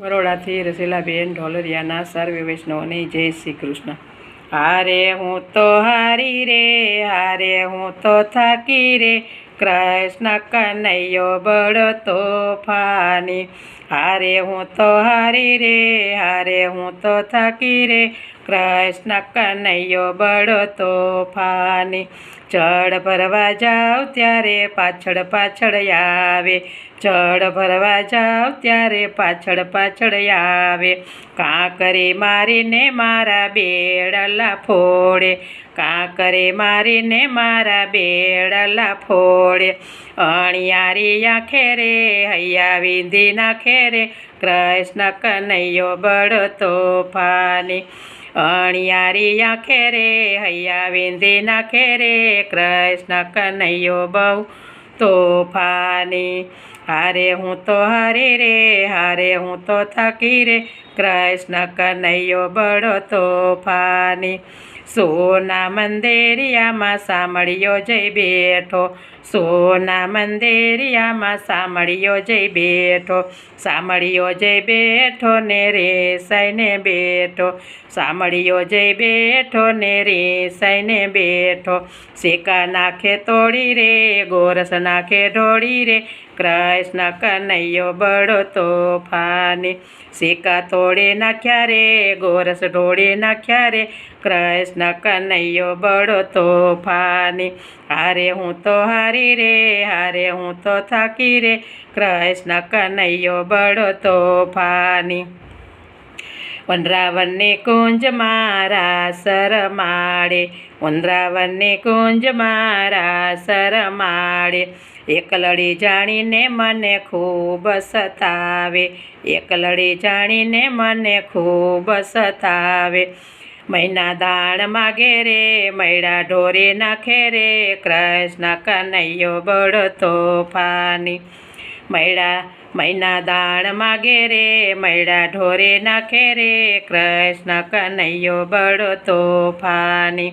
બરોડાથી રસીલાબેન ઢોલરિયાના સર્વે વૈષ્ણવને જય શ્રી કૃષ્ણ। હારે હું તો હારી રે, હારે હું તો થાકી રે, કૃષ્ણ કનૈયો બળ તોફાની। હારે હું તો હારી રે, હારે હું તો થાકી રે, કૃષ્ણ કનૈયો બળ તોફાની। જળ ભરવા જાઉં ત્યારે પાછળ પાછળ આવે, જળ ભરવા જાઉં ત્યારે પાછળ પાછળ આવે। કાંકરી મારીને મારા બેડલા ફોડે, કાંકરી મારીને મારા બેડલા ફોડે। અણિયારી આંખે રે હૈયા વીંધી નાખે રે, કૃષ્ણ કનૈયો બળ તોફાની। અણિયારી આંખે રે હૈયા વીંધી નાખે રે, કૃષ્ણ કનૈયો બહુ તોફાની। હારે હું તો હારી રે, હારે હું તો થાકી રે, કૃષ્ણ કનૈયો બળ તોફાની। સોના મંદિરિયામાં સાંભળ્યો જઈ બેઠો, સોના મંદિરિયામાં સાંભળ્યો જઈ બેઠો, સાંભળ્યો જઈ બેઠો ને રેસાઈને બેઠો, સાંભળ્યો જઈ બેઠો ને રેસાઈને બેઠો। શેકા નાખે તોડી રે, ગોરસ નાખે ઢોળી રે, કૃષ્ણ કનૈયો બળ તોફાની। શેકા તોડી નાખ્યા રે, ગોરસ ઢોળી નાખ્યા રે, કૃષ્ણ કનૈયો બળ તોફાની। હારે હું તો હારી રે, હારે હું તો થાકી રે, કૃષ્ણ કનૈયો બળ તોફાની। વનરાવનની કુંજમાં રાસ રમાડે, વનરાવનની કુંજમાં રાસ રમાડે। એકલડી જાણીને મને ખૂબ સતાવે, એકલડી જાણીને મને ખૂબ સતાવે। મૈના દાણ માગે રે, મૈડા ઢોરી નાખે રે, કૃષ્ણ કનૈયો બળ તોફાની। મૈના દાણ માગે રે, મૈડા ઢોરી નાખે રે, કૃષ્ણ કનૈયો બળ તોફાની।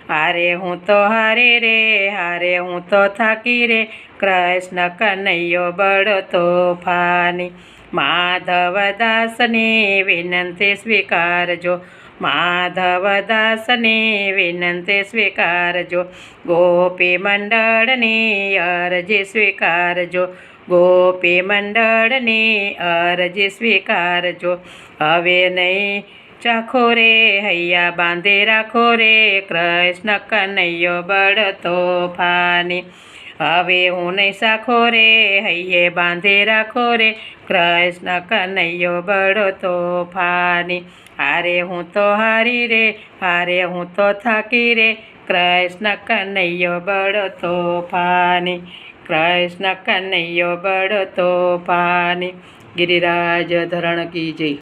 હારે હું તો હારી રે, હારે હું તો થાકી રે, કૃષ્ણ કનૈયો બળ તોફાની। માધવદાસની વિનંતી સ્વીકારજો, માધવદાસની વિનંતી સ્વીકારજો, ગોપી મંડળની અરજી સ્વીકારજો, ગોપી મંડળની અરજી સ્વીકારજો। હવે નહીં ચાખો રે, હૈયા બાંધી રાખો રે, કૃષ્ણ કનૈયો બળ તોફાની। હવે હું નહીં સાખો રે, હૈયે બાંધી રાખો રે, કૃષ્ણ કનૈયો બળ તોફાની। હારે હું તો હારી રે, હારે હું તો થાકી રે, કૃષ્ણ કનૈયો બળ તોફાની, કૃષ્ણ કનૈયો બળ તોફાની। ગિરિરાજ ધરણ કી જય।